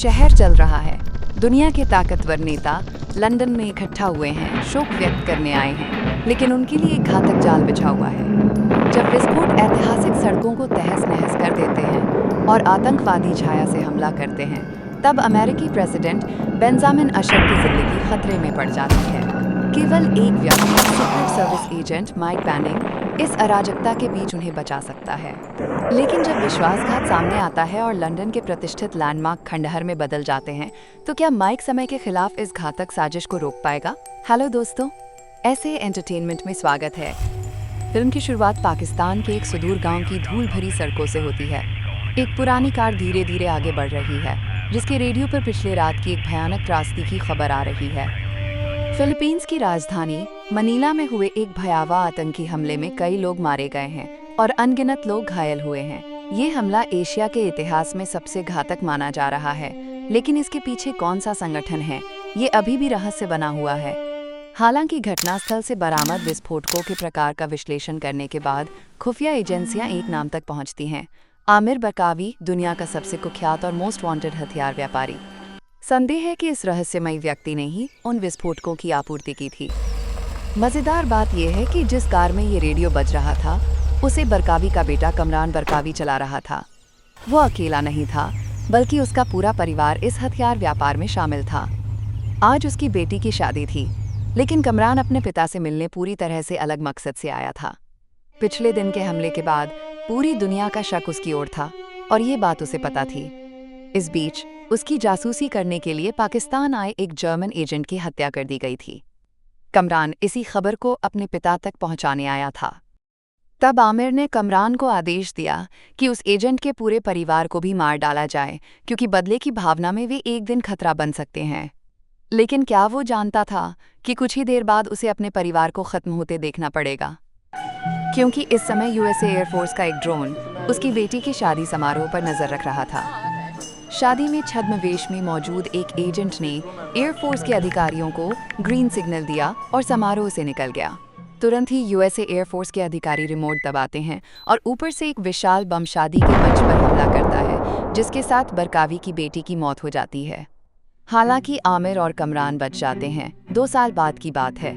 शहर चल रहा है। दुनिया के ताकतवर नेता लंदन में इकट्ठा हुए हैं, शोक व्यक्त करने आए हैं, लेकिन उनके लिए एक घातक जाल बिछा हुआ है। जब विस्फोट ऐतिहासिक सड़कों को तहस-नहस कर देते हैं और आतंकवादी छाया से हमला करते हैं, तब अमेरिकी प्रेसिडेंट बेंजामिन अशर की जिंदगी खतरे में पड़ जाती है। केवल एक व्यक्ति, secret service agent Mike Banning, इस अराजकता के बीच उन्हें बचा सकता है। लेकिन जब विश्वासघात सामने आता है और लंदन के प्रतिष्ठित लैंडमार्क खंडहर में बदल जाते हैं, तो क्या माइक समय के खिलाफ इस घातक साजिश को रोक पाएगा? हेलो दोस्तों, ऐसे एंटरटेनमेंट में स्वागत है। फिल्म की शुरुआत पाकिस्तान के एक सुदूर गांव की धूल भरी सड़कों से होती है। एक पुरानी कार धीरे धीरे आगे बढ़ रही है, जिसके रेडियो पर पिछले रात की एक भयानक त्रासदी की खबर आ रही है। फिलीपींस की राजधानी मनीला में हुए एक भयावह आतंकी हमले में कई लोग मारे गए हैं और अनगिनत लोग घायल हुए हैं। ये हमला एशिया के इतिहास में सबसे घातक माना जा रहा है, लेकिन इसके पीछे कौन सा संगठन है, ये अभी भी रहस्य बना हुआ है। हालांकि घटनास्थल से बरामद विस्फोटकों के प्रकार का विश्लेषण करने के बाद खुफिया एजेंसियां एक नाम तक पहुंचती हैं: आमिर बरकावी, दुनिया का सबसे कुख्यात और मोस्ट वांटेड हथियार व्यापारी। संदेह है कि इस रहस्यमयी व्यक्ति ने ही उन विस्फोटकों की आपूर्ति की थी। मजेदार बात यह है कि जिस कार में ये रेडियो बज रहा था, उसे बरकावी का बेटा कमरान बरकावी चला रहा था। वो अकेला नहीं था, बल्कि उसका पूरा परिवार इस हथियार व्यापार में शामिल था। आज उसकी बेटी की शादी थी, लेकिन कमरान अपने पिता से मिलने पूरी तरह से अलग मकसद से आया था। पिछले दिन के हमले के बाद पूरी दुनिया का शक उसकी ओर था, और ये बात उसे पता थी। इस बीच उसकी जासूसी करने के लिए पाकिस्तान आए एक जर्मन एजेंट की हत्या कर दी गई थी। कमरान इसी खबर को अपने पिता तक पहुंचाने आया था। तब आमिर ने कमरान को आदेश दिया कि उस एजेंट के पूरे परिवार को भी मार डाला जाए, क्योंकि बदले की भावना में वे एक दिन खतरा बन सकते हैं। लेकिन क्या वो जानता था कि कुछ ही देर बाद उसे अपने परिवार को खत्म होते देखना पड़ेगा? क्योंकि इस समय यूएसए एयरफोर्स का एक ड्रोन उसकी बेटी की शादी समारोह पर नजर रख रहा था। शादी में छद्मवेश में मौजूद एक एजेंट ने एयरफोर्स के अधिकारियों को ग्रीन सिग्नल दिया और समारोह से निकल गया। तुरंत ही यूएसए एयरफोर्स के अधिकारी रिमोट दबाते हैं और ऊपर से एक विशाल बम शादी के मंच पर हमला करता है, जिसके साथ बरकावी की बेटी की मौत हो जाती है। हालांकि आमिर और कमरान बच जाते हैं। 2 साल बाद की बात है।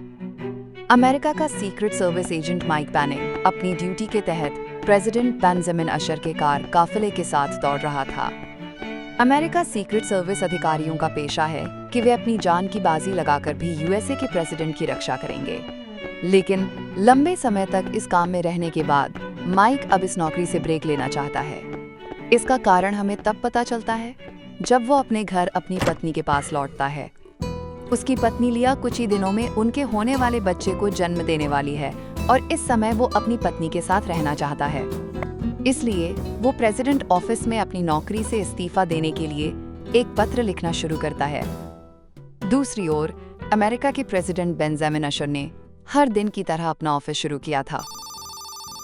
अमेरिका का secret service agent Mike Banning अपनी ड्यूटी के तहत प्रेसिडेंट बेंजामिन अशर के कार काफिले के साथ दौड़ रहा था। अमेरिका सीक्रेट सर्विस अधिकारियों का पेशा है कि वे अपनी जान की बाजी लगाकर भी यूएसए के प्रेसिडेंट की रक्षा करेंगे। लेकिन लंबे समय तक इस काम में रहने के बाद माइक अब इस नौकरी से ब्रेक लेना चाहता है। इसका कारण हमें तब पता चलता है जब वो अपने घर अपनी पत्नी के पास लौटता है। उसकी पत्नी लिया कुछ ही दिनों में उनके होने वाले बच्चे को जन्म देने वाली है, और इस समय वो अपनी पत्नी के साथ रहना चाहता है। इसलिए वो प्रेसिडेंट ऑफिस में अपनी नौकरी से इस्तीफा देने के लिए एक पत्र लिखना शुरू करता है। दूसरी ओर अमेरिका के प्रेसिडेंट बेंजामिन अशर ने हर दिन की तरह अपना ऑफिस शुरू किया था।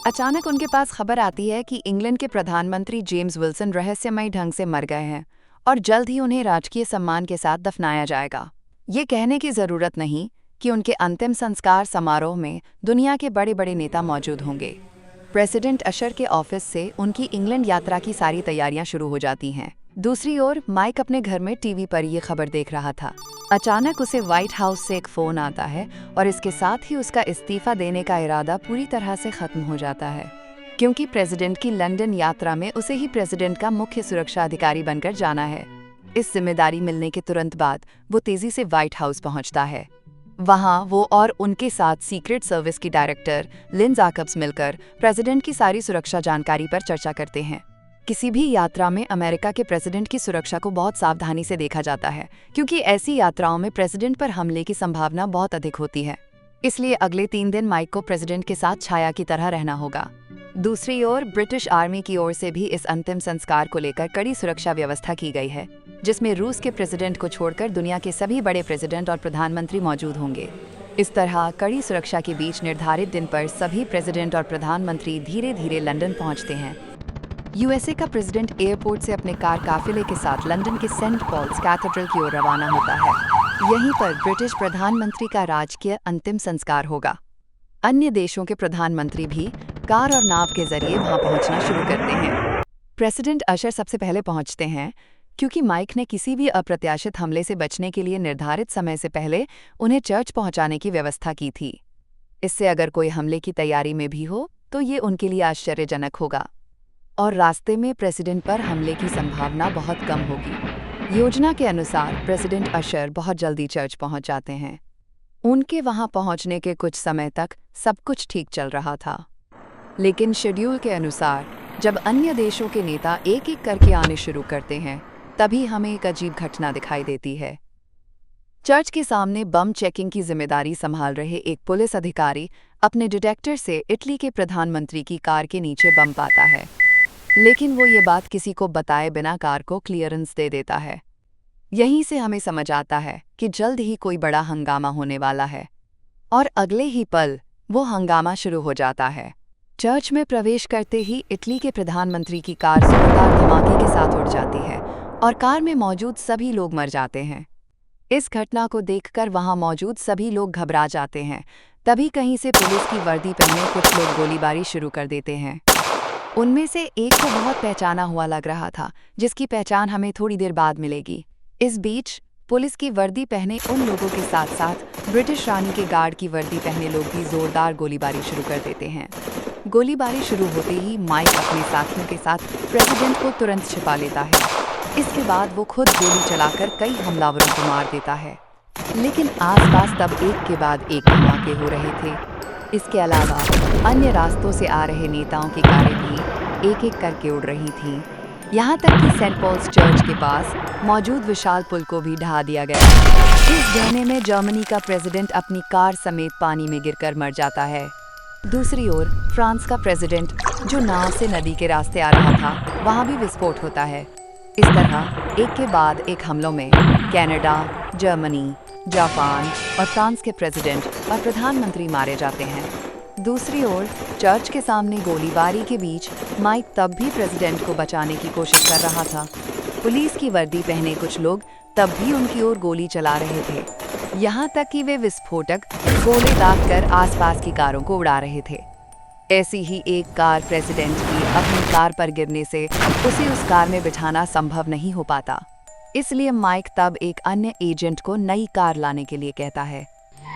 अचानक उनके पास खबर आती है कि इंग्लैंड के प्रधानमंत्री जेम्स विल्सन रहस्यमयी ढंग से मर गए हैं और जल्द ही उन्हें राजकीय सम्मान के साथ दफनाया जाएगा। ये कहने की जरूरत नहीं कि उनके अंतिम संस्कार समारोह में दुनिया के बड़े बड़े नेता मौजूद होंगे। प्रेसिडेंट अशर के ऑफिस से उनकी इंग्लैंड यात्रा की सारी तैयारियां शुरू हो जाती हैं। दूसरी ओर माइक अपने घर में टीवी पर ये खबर देख रहा था। अचानक उसे व्हाइट हाउस से एक फोन आता है और इसके साथ ही उसका इस्तीफा देने का इरादा पूरी तरह से खत्म हो जाता है, क्योंकि प्रेसिडेंट की लंदन यात्रा में उसे ही प्रेसिडेंट का मुख्य सुरक्षा अधिकारी बनकर जाना है। इस जिम्मेदारी मिलने के तुरंत बाद वो तेजी से व्हाइट हाउस पहुंचता है। वहां वो और उनके साथ सीक्रेट सर्विस की डायरेक्टर लिन जैकब्स मिलकर प्रेसिडेंट की सारी सुरक्षा जानकारी पर चर्चा करते हैं। किसी भी यात्रा में अमेरिका के प्रेसिडेंट की सुरक्षा को बहुत सावधानी से देखा जाता है, क्योंकि ऐसी यात्राओं में प्रेसिडेंट पर हमले की संभावना बहुत अधिक होती है। इसलिए अगले 3 दिन माइक को प्रेसिडेंट के साथ छाया की तरह रहना होगा। दूसरी ओर ब्रिटिश आर्मी की ओर से भी इस अंतिम संस्कार को लेकर कड़ी सुरक्षा व्यवस्था की गई है, जिसमें रूस के प्रेसिडेंट को छोड़कर दुनिया के सभी बड़े प्रेसिडेंट और प्रधानमंत्री मौजूद होंगे। इस तरह कड़ी सुरक्षा के बीच निर्धारित दिन पर सभी प्रेसिडेंट और प्रधानमंत्री धीरे धीरे लंदन पहुंचते हैं। यूएसए का प्रेसिडेंट एयरपोर्ट से अपने कार काफिले के साथ लंदन के सेंट पॉल्स कैथेड्रल की ओर रवाना होता है। यहीं पर ब्रिटिश प्रधानमंत्री का राजकीय अंतिम संस्कार होगा। अन्य देशों के प्रधानमंत्री भी कार और नाव के जरिए वहां पहुंचना शुरू करते हैं। प्रेसिडेंट अशर सबसे पहले पहुंचते हैं, क्योंकि माइक ने किसी भी अप्रत्याशित हमले से बचने के लिए निर्धारित समय से पहले उन्हें चर्च पहुंचाने की व्यवस्था की थी। इससे अगर कोई हमले की तैयारी में भी हो तो ये उनके लिए आश्चर्यजनक होगा और रास्ते में प्रेसिडेंट पर हमले की संभावना बहुत कम होगी। योजना के अनुसार प्रेसिडेंट अशर बहुत जल्दी चर्च पहुंच जाते हैं। उनके वहां पहुंचने के कुछ समय तक सब कुछ ठीक चल रहा था, लेकिन शेड्यूल के अनुसार जब अन्य देशों के नेता एक एक करके आने शुरू करते हैं, तभी हमें एक अजीब घटना दिखाई देती है। चर्च के सामने बम चेकिंग की जिम्मेदारी संभाल रहे एक पुलिस अधिकारी अपने डिटेक्टर से इटली के प्रधानमंत्री की कार के नीचे बम पाता है, लेकिन वो ये बात किसी को बताए बिना कार को क्लियरेंस दे देता है। यहीं से हमें समझ आता है कि जल्द ही कोई बड़ा हंगामा होने वाला है, और अगले ही पल वो हंगामा शुरू हो जाता है। चर्च में प्रवेश करते ही इटली के प्रधानमंत्री की कार जोरदार धमाके के साथ उड़ जाती है और कार में मौजूद सभी लोग मर जाते हैं। इस घटना को देखकर वहां मौजूद सभी लोग घबरा जाते हैं। तभी कहीं से पुलिस की वर्दी पहने कुछ लोग गोलीबारी शुरू कर देते हैं। उनमें से एक को बहुत पहचाना हुआ लग रहा था, जिसकी पहचान हमें थोड़ी देर बाद मिलेगी। इस बीच पुलिस की वर्दी पहने उन लोगों के साथ साथ ब्रिटिश रानी के गार्ड की वर्दी पहने लोग भी जोरदार गोलीबारी शुरू कर देते हैं। गोलीबारी शुरू होते ही माइक अपने साथियों के साथ प्रेसिडेंट को तुरंत छिपा लेता है। इसके बाद वो खुद गोली चलाकर कई हमलावरों को मार देता है, लेकिन आसपास तब एक के बाद एक धमाके हो रहे थे। इसके अलावा अन्य रास्तों से आ रहे नेताओं की कारें भी एक एक करके उड़ रही थीं। यहाँ तक कि सेंट पॉल्स चर्च के पास मौजूद विशाल पुल को भी ढहा दिया गया। इस गिरने में जर्मनी का प्रेसिडेंट अपनी कार समेत पानी में गिरकर मर जाता है। दूसरी ओर फ्रांस का प्रेसिडेंट, जो नाव से नदी के रास्ते आ रहा था, वहाँ भी विस्फोट होता है। इस तरह एक के बाद एक हमलों में कनाडा, जर्मनी, जापान और फ्रांस के प्रेसिडेंट और प्रधानमंत्री मारे जाते हैं। दूसरी ओर चर्च के सामने गोलीबारी के बीच माइक तब भी प्रेसिडेंट को बचाने की कोशिश कर रहा था। पुलिस की वर्दी पहने कुछ लोग तब भी उनकी ओर गोली चला रहे थे, यहाँ तक कि वे विस्फोटक गोले दागकर आसपास की कारों को उड़ा रहे थे। ऐसी ही एक कार प्रेसिडेंट की अपनी कार पर गिरने से उसे उस कार में बिठाना संभव नहीं हो पाता। इसलिए माइक तब एक अन्य एजेंट को नई कार लाने के लिए कहता है।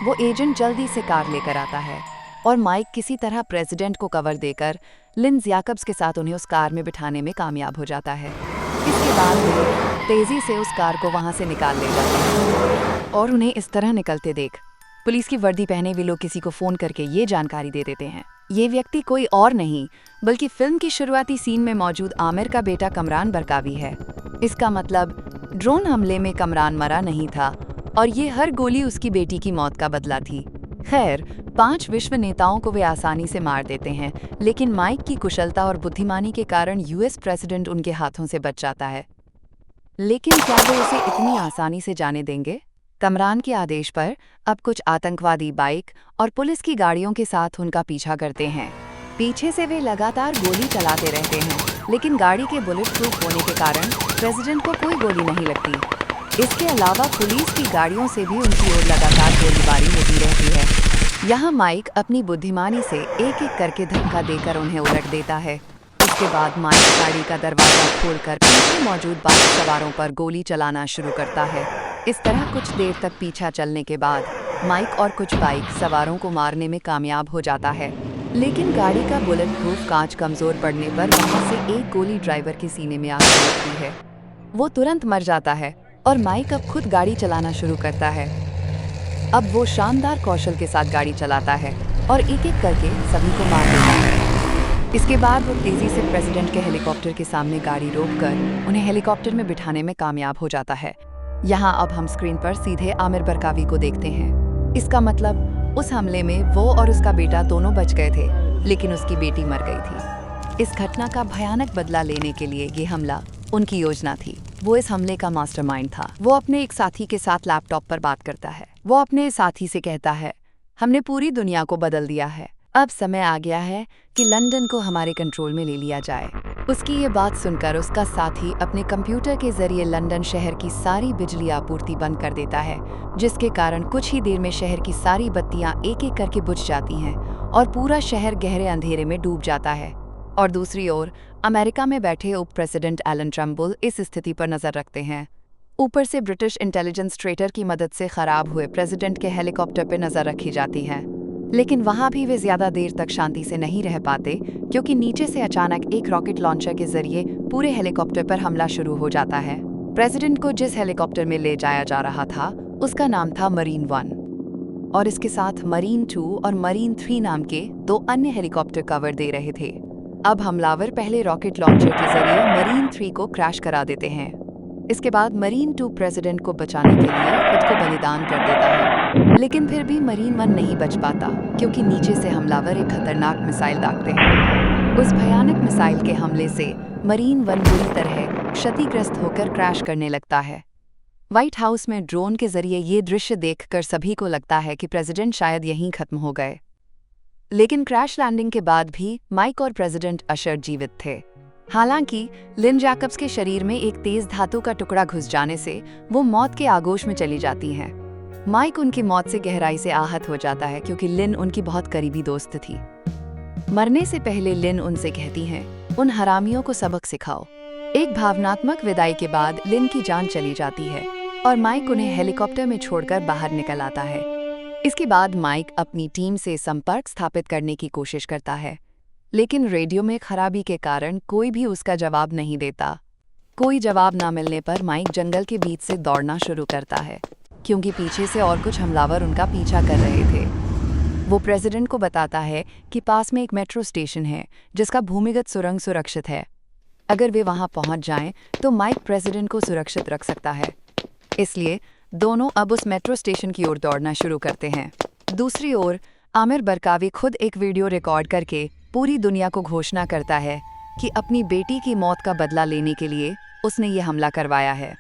वो एजेंट जल्दी से कार लेकर आता है और माइक किसी तरह प्रेसिडेंट को कवर देकर लिंज याकब्स के साथ उन्हें उस कार में बिठाने में कामयाब हो जाता है। इसके बाद वे तेजी से उस कार को वहां से निकाल ले जाते हैं और उन्हें इस तरह निकलते देख पुलिस की वर्दी पहने हुए लोग किसी को फोन करके ये जानकारी दे देते हैं। ये व्यक्ति कोई और नहीं बल्कि फिल्म की शुरुआती सीन में मौजूद आमिर का बेटा कमरान बरकावी है। इसका मतलब ड्रोन हमले में कमरान मरा नहीं था और ये हर गोली उसकी बेटी की मौत का बदला थी। खैर, 5 विश्व नेताओं को वे आसानी से मार देते हैं, लेकिन माइक की कुशलता और बुद्धिमानी के कारण यूएस प्रेसिडेंट उनके हाथों से बच जाता है। लेकिन क्या वे उसे इतनी आसानी से जाने देंगे? कमरान के आदेश पर अब कुछ आतंकवादी बाइक और पुलिस की गाड़ियों के साथ उनका पीछा करते हैं। पीछे से वे लगातार गोली चलाते रहते हैं, लेकिन गाड़ी के बुलेट प्रूफ होने के कारण प्रेसिडेंट को कोई गोली नहीं लगती। इसके अलावा पुलिस की गाड़ियों से भी उनकी ओर लगातार गोलीबारी होती रहती है। यहाँ माइक अपनी बुद्धिमानी से एक एक करके धक्का देकर उन्हें उलट देता है। इसके बाद माइक गाड़ी का दरवाजा खोलकर पीछे मौजूद बाइक सवारों पर गोली चलाना शुरू करता है। इस तरह कुछ देर तक पीछा चलने के बाद माइक और कुछ बाइक सवारों को मारने में कामयाब हो जाता है, लेकिन गाड़ी का बुलेट प्रूफ कांच कमजोर पड़ने पर वहां से एक गोली ड्राइवर के सीने में आकर लगती है। वो तुरंत मर जाता है और माइक अब खुद गाड़ी चलाना शुरू करता है। अब वो शानदार कौशल के साथ गाड़ी चलाता है और एक एक करके सभी को मार देता है। इसके बाद वो तेजी से प्रेसिडेंट के हेलीकॉप्टर के सामने गाड़ी रोककर उन्हें हेलीकॉप्टर में बिठाने में कामयाब हो जाता है। यहाँ अब हम स्क्रीन पर सीधे आमिर बरकावी को देखते हैं। इसका मतलब उस हमले में वो और उसका बेटा दोनों बच गए थे, लेकिन उसकी बेटी मर गई थी। इस घटना का भयानक बदला लेने के लिए ये हमला उनकी योजना थी। वो इस हमले का मास्टरमाइंड था। वो अपने एक साथी के साथ लैपटॉप पर बात करता है। वो अपने साथी से कहता है, हमने पूरी दुनिया को बदल दिया है। अब समय आ गया है कि लंदन को हमारे कंट्रोल में ले लिया जाए। उसकी ये बात सुनकर उसका साथी अपने कंप्यूटर के जरिए लंदन शहर की सारी बिजली आपूर्ति बंद कर देता है, जिसके कारण कुछ ही देर में शहर की सारी बत्तियां एक एक करके बुझ जाती हैं और पूरा शहर गहरे अंधेरे में डूब जाता है। और दूसरी ओर अमेरिका में बैठे उप प्रेसिडेंट एलन ट्रम्बुल इस स्थिति पर नजर रखते हैं। ऊपर से ब्रिटिश इंटेलिजेंस ट्रेटर की मदद से खराब हुए प्रेसिडेंट के हेलीकॉप्टर पर नजर रखी जाती है, लेकिन वहां भी वे ज्यादा देर तक शांति से नहीं रह पाते, क्योंकि नीचे से अचानक एक रॉकेट लॉन्चर के जरिए पूरे हेलीकॉप्टर पर हमला शुरू हो जाता है। प्रेसिडेंट को जिस हेलीकॉप्टर में ले जाया जा रहा था उसका नाम था मरीन 1 और इसके साथ मरीन 2 और मरीन 3 नाम के 2 अन्य हेलीकॉप्टर कवर दे रहे थे। अब हमलावर पहले रॉकेट लॉन्चर के जरिए मरीन 3 को क्रैश करा देते हैं। इसके बाद मरीन 2 प्रेसिडेंट को बचाने के लिए खुद को बलिदान कर देता है, लेकिन फिर भी मरीन 1 नहीं बच पाता, क्योंकि नीचे से हमलावर एक खतरनाक मिसाइल दागते हैं। उस भयानक मिसाइल के हमले से मरीन 1 बुरी तरह क्षतिग्रस्त होकर क्रैश करने लगता है। व्हाइट हाउस में ड्रोन के जरिए ये दृश्य देखकर सभी को लगता है कि प्रेसिडेंट शायद यहीं खत्म हो गए, लेकिन क्रैश लैंडिंग के बाद भी माइक और प्रेसिडेंट अशर जीवित थे। हालांकि लिन जैकब्स के शरीर में एक तेज धातु का टुकड़ा घुस जाने से वो मौत के आगोश में चली जाती हैं। माइक उनकी मौत से गहराई से आहत हो जाता है, क्योंकि लिन उनकी बहुत करीबी दोस्त थी। मरने से पहले लिन उनसे कहती हैं, उन हरामियों को सबक सिखाओ। एक भावनात्मक विदाई के बाद लिन की जान चली जाती है और माइक उन्हें हेलीकॉप्टर में छोड़कर बाहर निकल आता है। इसके बाद माइक अपनी टीम से संपर्क स्थापित करने की कोशिश करता है, लेकिन रेडियो में खराबी के कारण कोई भी उसका जवाब नहीं देता। कोई जवाब ना मिलने पर माइक जंगल के बीच से दौड़ना शुरू करता है, क्योंकि पीछे से और कुछ हमलावर उनका पीछा कर रहे थे। वो प्रेसिडेंट को बताता है कि पास में एक मेट्रो स्टेशन है जिसका भूमिगत सुरंग सुरक्षित है। अगर वे वहां पहुंच जाएं तो माइक प्रेसिडेंट को सुरक्षित रख सकता है। इसलिए दोनों अब उस मेट्रो स्टेशन की ओर दौड़ना शुरू करते हैं। दूसरी ओर आमिर बरकावी खुद एक वीडियो रिकॉर्ड करके पूरी दुनिया को घोषणा करता है कि अपनी बेटी की मौत का बदला लेने के लिए उसने ये हमला करवाया है।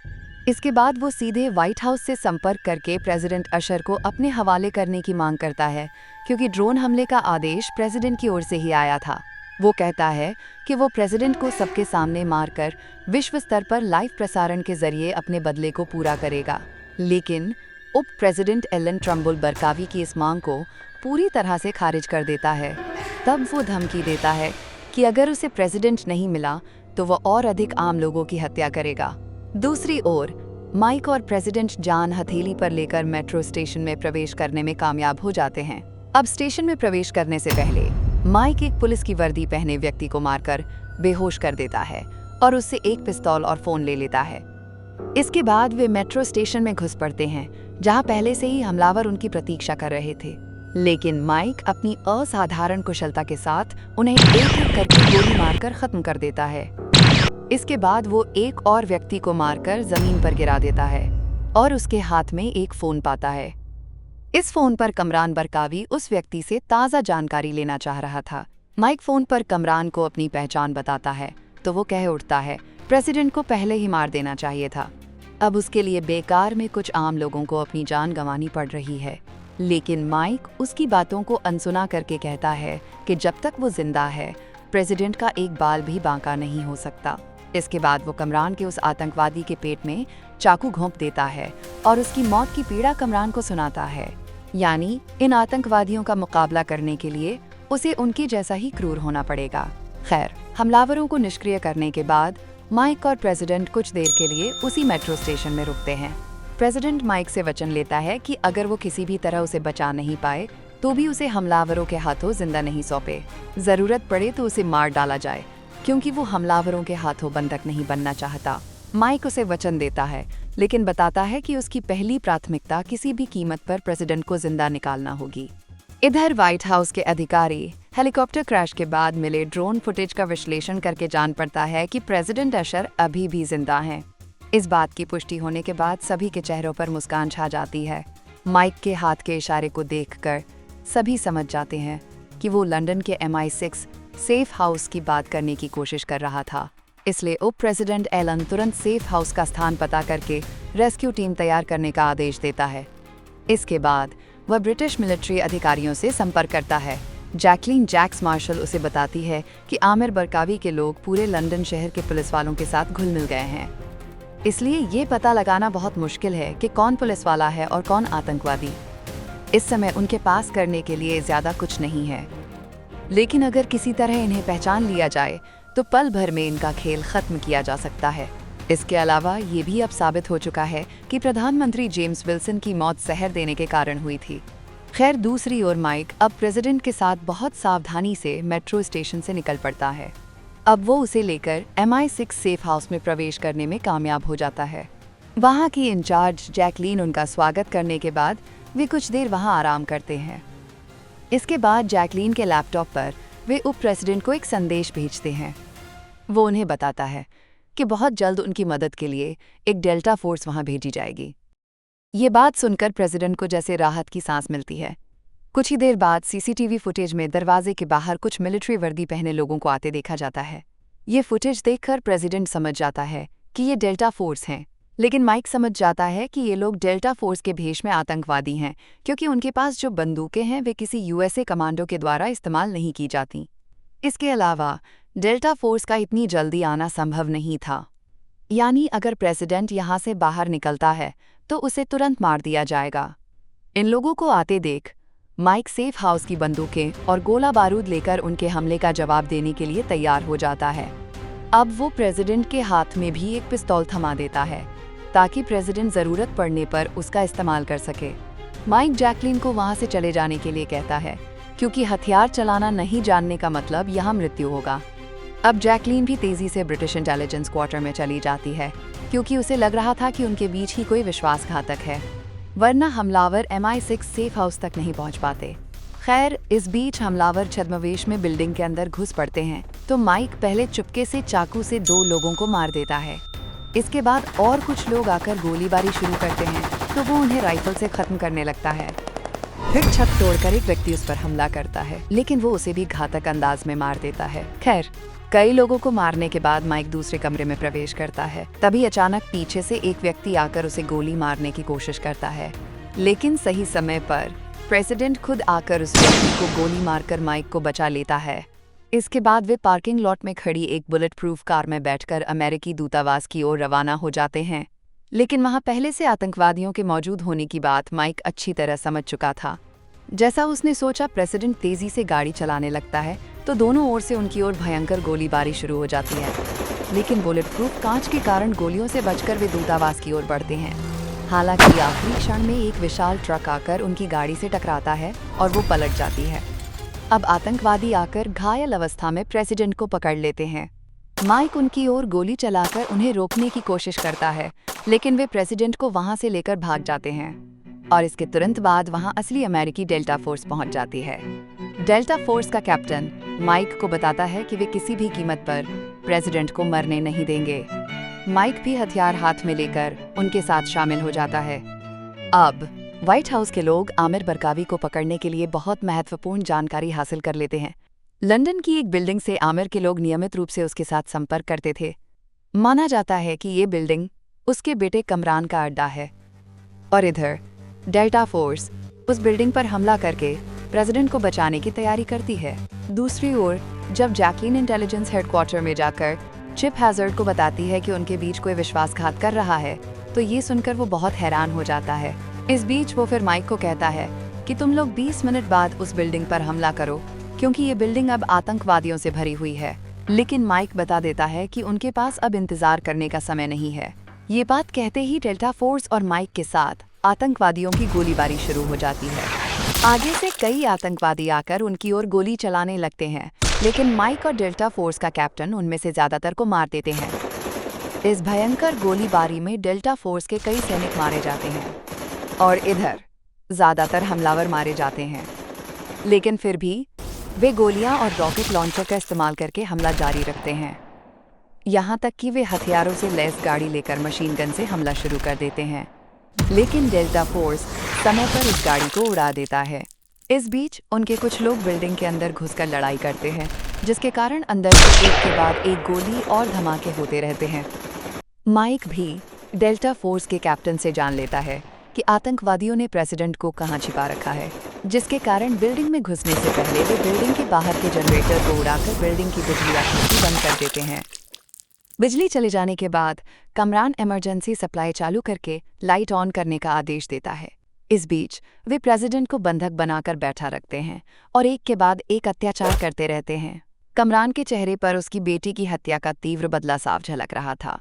इसके बाद वो सीधे व्हाइट हाउस से संपर्क करके प्रेसिडेंट अशर को अपने हवाले करने की मांग करता है, क्योंकि ड्रोन हमले का आदेश प्रेसिडेंट की ओर से ही आया था। वो कहता है कि वो प्रेसिडेंट को सबके सामने मारकर विश्व स्तर पर लाइव प्रसारण के जरिए अपने बदले को पूरा करेगा, लेकिन उप प्रेसिडेंट एलन ट्रम्बुल बरकावी की इस मांग को पूरी तरह से खारिज कर देता है। तब वो धमकी देता है कि अगर उसे प्रेसिडेंट नहीं मिला तो वो और अधिक आम लोगों की हत्या करेगा। दूसरी ओर माइक और प्रेसिडेंट जान हथेली पर लेकर मेट्रो स्टेशन में प्रवेश करने में कामयाब हो जाते हैं। अब स्टेशन में प्रवेश करने से पहले माइक एक पुलिस की वर्दी पहने व्यक्ति को मारकर बेहोश कर देता है और उससे एक पिस्तौल और फोन ले लेता है। इसके बाद वे मेट्रो स्टेशन में घुस पड़ते हैं, जहां पहले से ही हमलावर उनकी प्रतीक्षा कर रहे थे, लेकिन माइक अपनी असाधारण कुशलता के साथ उन्हें एक-एक करके गोली मारकर खत्म कर देता है। इसके बाद वो एक और व्यक्ति को मारकर जमीन पर गिरा देता है और उसके हाथ में एक फोन पाता है। इस फोन पर कमरान बरकावी उस व्यक्ति से ताज़ा जानकारी लेना चाह रहा था। माइक फोन पर कमरान को अपनी पहचान बताता है तो वो कह उठता है प्रेसिडेंट को पहले ही मार देना चाहिए था। अब उसके लिए बेकार में कुछ आम लोगों को अपनी जान गंवानी पड़ रही है, लेकिन माइक उसकी बातों को अनसुना करके कहता है कि जब तक वो जिंदा है प्रेसिडेंट का एक बाल भी बांका नहीं हो सकता। इसके बाद वो कमरान के उस आतंकवादी के पेट में चाकू घोंप देता है और उसकी मौत की पीड़ा कमरान को सुनाता है। यानी इन आतंकवादियों का मुकाबला करने के लिए उसे उनके जैसा ही क्रूर होना पड़ेगा। खैर, हमलावरों को निष्क्रिय करने के बाद माइक और प्रेसिडेंट कुछ देर के लिए उसी मेट्रो स्टेशन में रुकते हैं। प्रेसिडेंट माइक से वचन लेता है कि अगर वो किसी भी तरह उसे बचा नहीं पाए तो भी उसे हमलावरों के हाथों जिंदा नहीं सौंपे। जरूरत पड़े तो उसे मार डाला जाए, क्योंकि वो हमलावरों के हाथों बंधक नहीं बनना चाहता। माइक उसे वचन देता है, लेकिन बताता है कि उसकी पहली प्राथमिकता किसी भी कीमत पर प्रेसिडेंट को जिंदा निकालना होगी। इधर व्हाइट हाउस के अधिकारी हेलीकॉप्टर क्रैश के बाद मिले ड्रोन फुटेज का विश्लेषण करके जान पड़ता है कि प्रेसिडेंट अशर अभी भी जिंदा हैं। इस बात की पुष्टि होने के बाद सभी के चेहरों पर मुस्कान छा जाती है। माइक के हाथ के इशारे को देखकर सभी समझ जाते हैं कि वो लंदन के MI6 सेफ हाउस की बात करने की कोशिश कर रहा था। इसलिए उप प्रेसिडेंट एलन तुरंत सेफ हाउस का स्थान पता करके रेस्क्यू टीम तैयार करने का आदेश देता है। इसके बाद वह ब्रिटिश मिलिट्री अधिकारियों से संपर्क करता है। जैकलीन जैक्स मार्शल उसे बताती है कि आमिर बरकावी के लोग पूरे लंदन शहर के पुलिस वालों के साथ घुल मिल गए हैं, इसलिए ये पता लगाना बहुत मुश्किल है कि कौन पुलिस वाला है और कौन आतंकवादी। इस समय उनके पास करने के लिए ज़्यादा कुछ नहीं है, लेकिन अगर किसी तरह इन्हें पहचान लिया जाए तो पल भर में इनका खेल खत्म किया जा सकता है। इसके अलावा ये भी अब साबित हो चुका है कि प्रधानमंत्री जेम्स विल्सन की मौत जहर देने के कारण हुई थी। खैर, दूसरी ओर माइक अब प्रेसिडेंट के साथ बहुत सावधानी से मेट्रो स्टेशन से निकल पड़ता है। अब वो उसे लेकर MI6 सेफ हाउस में प्रवेश करने में कामयाब हो जाता है। वहाँ की इंचार्ज जैकलीन उनका स्वागत करने के बाद वे कुछ देर वहाँ आराम करते हैं। इसके बाद जैकलीन के लैपटॉप पर वे उप प्रेसिडेंट को एक संदेश भेजते हैं। वो उन्हें बताता है कि बहुत जल्द उनकी मदद के लिए एक डेल्टा फोर्स वहाँ भेजी जाएगी। ये बात सुनकर प्रेसिडेंट को जैसे राहत की सांस मिलती है। कुछ ही देर बाद CCTV फुटेज में दरवाजे के बाहर कुछ मिलिट्री वर्दी पहने लोगों को आते देखा जाता है। ये फुटेज देखकर प्रेसिडेंट समझ जाता है कि ये डेल्टा फोर्स हैं, लेकिन माइक समझ जाता है कि ये लोग डेल्टा फोर्स के भेष में आतंकवादी हैं, क्योंकि उनके पास जो बंदूकें हैं वे किसी USA कमांडो के द्वारा इस्तेमाल नहीं की जाती। इसके अलावा डेल्टा फोर्स का इतनी जल्दी आना संभव नहीं था, यानी अगर प्रेसिडेंट यहाँ से बाहर निकलता है तो उसे तुरंत मार दिया जाएगा। इन लोगों को आते देख माइक सेफ हाउस की बंदूकें और गोला बारूद लेकर उनके हमले का जवाब देने के लिए तैयार हो जाता है। अब वो प्रेसिडेंट के हाथ में भी एक पिस्तौल थमा देता है ताकि प्रेसिडेंट ज़रूरत पड़ने पर उसका इस्तेमाल कर सके। माइक जैकलीन को वहाँ से चले जाने के लिए कहता है, क्योंकि हथियार चलाना नहीं जानने का मतलब यहाँ मृत्यु होगा। अब जैकलीन भी तेज़ी से ब्रिटिश इंटेलिजेंस क्वार्टर में चली जाती है, क्योंकि उसे लग रहा था कि उनके बीच ही कोई विश्वासघातक है, वरना हमलावर MI6 सेफ हाउस तक नहीं पहुंच पाते। खैर, इस बीच हमलावर छद्मवेश में बिल्डिंग के अंदर घुस पड़ते हैं, तो माइक पहले चुपके से चाकू से 2 लोगों को मार देता है। इसके बाद और कुछ लोग आकर गोलीबारी शुरू करते हैं, तो वो उन्हें राइफल से खत्म करने लगता है। फिर छत तोड़कर एक व्यक्ति उस पर हमला करता है, लेकिन वो उसे भी घातक अंदाज में मार देता है। खैर, कई लोगों को मारने के बाद माइक दूसरे कमरे में प्रवेश करता है। तभी अचानक पीछे से एक व्यक्ति आकर उसे गोली मारने की कोशिश करता है, लेकिन सही समय पर प्रेसिडेंट खुद आकर उस व्यक्ति को गोली मारकर माइक को बचा लेता है। इसके बाद वे पार्किंग लॉट में खड़ी एक बुलेट प्रूफ कार में बैठकर अमेरिकी दूतावास की ओर रवाना हो जाते हैं। लेकिन वहां पहले से आतंकवादियों के मौजूद होने की बात माइक अच्छी तरह समझ चुका था। जैसा उसने सोचा, प्रेसिडेंट तेजी से गाड़ी चलाने लगता है, तो दोनों ओर से उनकी ओर भयंकर गोलीबारी शुरू हो जाती है। लेकिन बुलेट प्रूफ कांच के कारण गोलियों से बचकर वे दूतावास की ओर बढ़ते हैं। हालांकि आखिरी क्षण में एक विशाल ट्रक आकर उनकी गाड़ी से टकराता है और वो पलट जाती है। अब आतंकवादी आकर घायल अवस्था में प्रेसिडेंट को पकड़ लेते हैं। माइक उनकी ओर गोली चलाकर उन्हें रोकने की कोशिश करता है, लेकिन वे प्रेसिडेंट को वहां से लेकर भाग जाते हैं और इसके तुरंत बाद वहां असली अमेरिकी डेल्टा फोर्स पहुंच जाती है। डेल्टा फोर्स का कैप्टन माइक को बताता है कि वे किसी भी कीमत पर प्रेसिडेंट को मरने नहीं देंगे। माइक भी हथियार हाथ में लेकर उनके साथ शामिल हो जाता है। अब व्हाइट हाउस के लोग आमिर बरकावी को पकड़ने के लिए बहुत महत्वपूर्ण जानकारी हासिल कर लेते हैं। लंदन की एक बिल्डिंग से आमिर के लोग नियमित रूप से उसके साथ संपर्क करते थे। माना जाता है कि ये बिल्डिंग उसके बेटे कमरान का अड्डा है। और इधर डेल्टा फोर्स उस बिल्डिंग पर हमला करके प्रेसिडेंट को बचाने की तैयारी करती है। दूसरी ओर जब जैकलीन इंटेलिजेंस हेडक्वार्टर में जाकर चिप हैजर्ड को बताती है कि उनके बीच कोई विश्वासघात कर रहा है, तो ये सुनकर वो बहुत हैरान हो जाता है। इस बीच वो फिर माइक को कहता है कि तुम लोग 20 मिनट बाद उस बिल्डिंग पर हमला करो, क्योंकि ये बिल्डिंग अब आतंकवादियों से भरी हुई है। लेकिन माइक बता देता है कि उनके पास अब इंतजार करने का समय नहीं है। ये बात कहते ही डेल्टा फोर्स और माइक के साथ आतंकवादियों की गोलीबारी शुरू हो जाती है। आगे से कई आतंकवादी आकर उनकी ओर गोली चलाने लगते हैं, लेकिन माइक और डेल्टा फोर्स का कैप्टन उनमें से ज्यादातर को मार देते हैं। इस भयंकर गोलीबारी में डेल्टा फोर्स के कई सैनिक मारे जाते हैं और इधर ज्यादातर हमलावर मारे जाते हैं। लेकिन फिर भी वे गोलियां और रॉकेट लॉन्चर का इस्तेमाल करके हमला जारी रखते हैं, यहाँ तक कि वे हथियारों से लैस गाड़ी लेकर मशीन गन से हमला शुरू कर देते हैं। लेकिन डेल्टा फोर्स समय पर उस गाड़ी को उड़ा देता है। इस बीच उनके कुछ लोग बिल्डिंग के अंदर घुसकर लड़ाई करते हैं, जिसके कारण अंदर से एक के बाद एक गोली और धमाके होते रहते हैं। माइक भी डेल्टा फोर्स के कैप्टन से जान लेता है कि आतंकवादियों ने प्रेसिडेंट को कहां छिपा रखा है, जिसके कारण बिल्डिंग में घुसने से पहले वे बिल्डिंग के बाहर के जनरेटर को उड़ाकर बिल्डिंग की बिजली आपूर्ति बंद कर देते हैं। बिजली चले जाने के बाद कमरान इमरजेंसी सप्लाई चालू करके लाइट ऑन करने का आदेश देता है। इस बीच वे प्रेसिडेंट को बंधक बनाकर बैठा रखते हैं और एक के बाद एक अत्याचार करते रहते हैं। कमरान के चेहरे पर उसकी बेटी की हत्या का तीव्र बदला साफ झलक रहा था।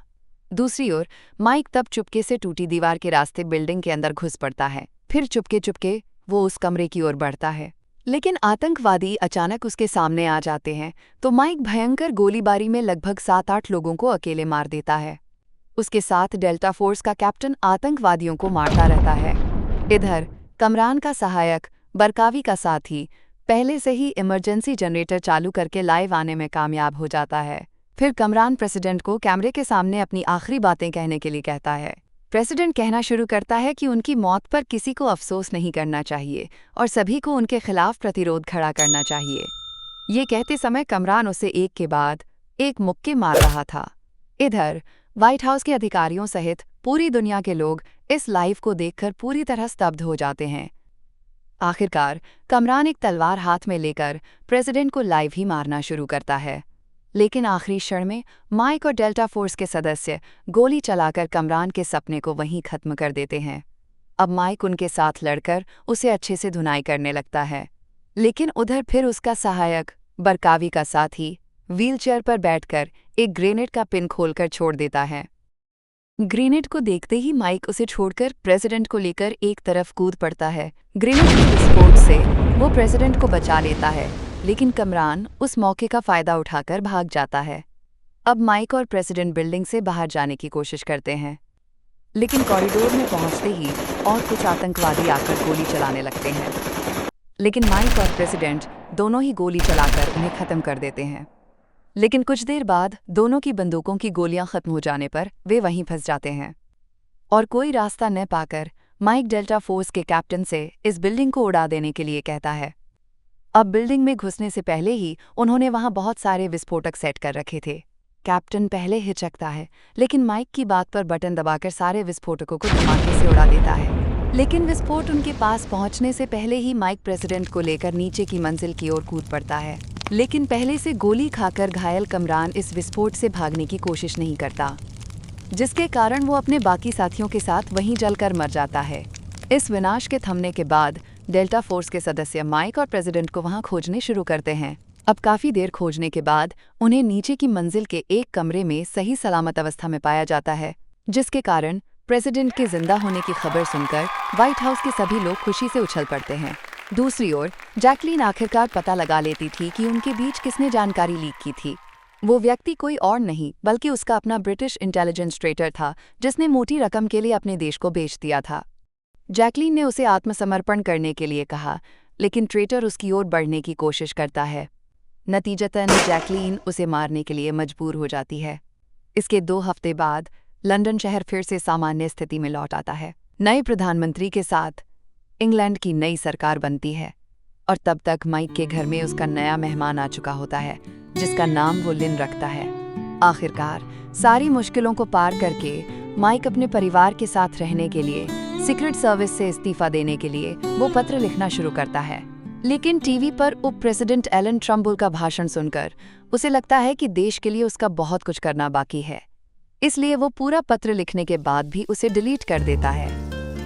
दूसरी ओर माइक तब चुपके से टूटी दीवार के रास्ते बिल्डिंग के अंदर घुस पड़ता है। फिर चुपके चुपके वो उस कमरे की ओर बढ़ता है, लेकिन आतंकवादी अचानक उसके सामने आ जाते हैं तो माइक भयंकर गोलीबारी में लगभग 7-8 लोगों को अकेले मार देता है। उसके साथ डेल्टा फोर्स का कैप्टन आतंकवादियों को मारता रहता है। इधर कमरान का सहायक बरकावी का साथी पहले से ही इमरजेंसी जनरेटर चालू करके लाइव आने में कामयाब हो जाता है। फिर कमरान प्रेसिडेंट को कैमरे के सामने अपनी आखिरी बातें कहने के लिए कहता है। प्रेसिडेंट कहना शुरू करता है कि उनकी मौत पर किसी को अफसोस नहीं करना चाहिए और सभी को उनके खिलाफ प्रतिरोध खड़ा करना चाहिए। ये कहते समय कमरान उसे एक के बाद एक मुक्के मार रहा था। इधर व्हाइट हाउस के अधिकारियों सहित पूरी दुनिया के लोग इस लाइव को देखकर पूरी तरह स्तब्ध हो जाते हैं। आखिरकार कमरान एक तलवार हाथ में लेकर प्रेसिडेंट को लाइव ही मारना शुरू करता है, लेकिन आखिरी क्षण में माइक और डेल्टा फोर्स के सदस्य गोली चलाकर कमरान के सपने को वहीं खत्म कर देते हैं। अब माइक उनके साथ लड़कर उसे अच्छे से धुनाई करने लगता है, लेकिन उधर फिर उसका सहायक बरकावी का साथी व्हीलचेयर पर बैठकर एक ग्रेनेड का पिन खोलकर छोड़ देता है। ग्रेनेड को देखते ही माइक उसे छोड़कर प्रेसिडेंट को लेकर एक तरफ कूद पड़ता है। ग्रेनेड के विस्फोट से वो प्रेसिडेंट को बचा लेता है, लेकिन कमरान उस मौके का फायदा उठाकर भाग जाता है। अब माइक और प्रेसिडेंट बिल्डिंग से बाहर जाने की कोशिश करते हैं, लेकिन कॉरिडोर में पहुंचते ही और कुछ आतंकवादी आकर गोली चलाने लगते हैं, लेकिन माइक और प्रेसिडेंट दोनों ही गोली चलाकर उन्हें खत्म कर देते हैं। लेकिन कुछ देर बाद दोनों की बंदूकों की गोलियां खत्म हो जाने पर वे वहीं फंस जाते हैं और कोई रास्ता न पाकर माइक डेल्टा फोर्स के कैप्टन से इस बिल्डिंग को उड़ा देने के लिए कहता है। अब बिल्डिंग में घुसने से पहले ही उन्होंने वहां बहुत सारे विस्फोटक सेट कर रखे थे। कैप्टन पहले हिचकता है, लेकिन माइक की बात पर बटन दबाकर सारे विस्फोटकों को धमाके से उड़ा देता है। लेकिन विस्फोट उनके पास पहुंचने से पहले ही माइक प्रेसिडेंट को लेकर नीचे की मंजिल की ओर कूद पड़ता है, लेकिन पहले से गोली खाकर घायल कमरान इस विस्फोट से भागने की कोशिश नहीं करता, जिसके कारण वो अपने बाकी साथियों के साथ वहीं जलकर मर जाता है। इस विनाश के थमने के बाद डेल्टा फोर्स के सदस्य माइक और प्रेसिडेंट को वहां खोजने शुरू करते हैं। अब काफी देर खोजने के बाद उन्हें नीचे की मंजिल के एक कमरे में सही सलामत अवस्था में पाया जाता है, जिसके कारण प्रेसिडेंट के जिंदा होने की खबर सुनकर व्हाइट हाउस के सभी लोग खुशी से उछल पड़ते हैं। दूसरी ओर जैकलीन आखिरकार पता लगा लेती थी कि उनके बीच किसने जानकारी लीक की थी। वो व्यक्ति कोई और नहीं बल्कि उसका अपना ब्रिटिश इंटेलिजेंस ट्रेटर था, जिसने मोटी रकम के लिए अपने देश को बेच दिया था। जैकलीन ने उसे आत्मसमर्पण करने के लिए कहा, लेकिन ट्रेटर उसकी ओर बढ़ने की कोशिश करता है। नतीजतन जैकलीन उसे मारने के लिए मजबूर हो जाती है। इसके 2 हफ्ते बाद लंदन शहर फिर से सामान्य स्थिति में लौट आता है। नए प्रधानमंत्री के साथ इंग्लैंड की नई सरकार बनती है और तब तक माइक के घर में उसका नया मेहमान आ चुका होता है, जिसका नाम वो लिन रखता है। आखिरकार सारी मुश्किलों को पार करके माइक अपने परिवार के साथ रहने के लिए सीक्रेट सर्विस से इस्तीफा देने के लिए वो पत्र लिखना शुरू करता है। लेकिन टीवी पर उप प्रेसिडेंट एलन ट्रम्बुल का भाषण सुनकर उसे लगता है कि देश के लिए उसका बहुत कुछ करना बाकी है, इसलिए वो पूरा पत्र लिखने के बाद भी उसे डिलीट कर देता है।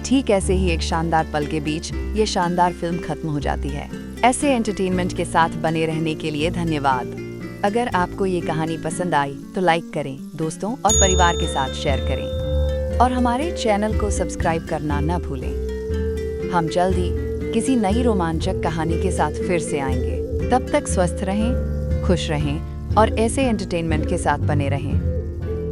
ठीक ऐसे ही एक शानदार पल के बीच ये शानदार फिल्म खत्म हो जाती है। ऐसे एंटरटेनमेंट के साथ बने रहने के लिए धन्यवाद। अगर आपको ये कहानी पसंद आई तो लाइक करें, दोस्तों और परिवार के साथ शेयर करें और हमारे चैनल को सब्सक्राइब करना न भूलें। हम जल्द ही किसी नई रोमांचक कहानी के साथ फिर से आएंगे। तब तक स्वस्थ रहें, खुश रहें और ऐसे एंटरटेनमेंट के साथ बने रहें।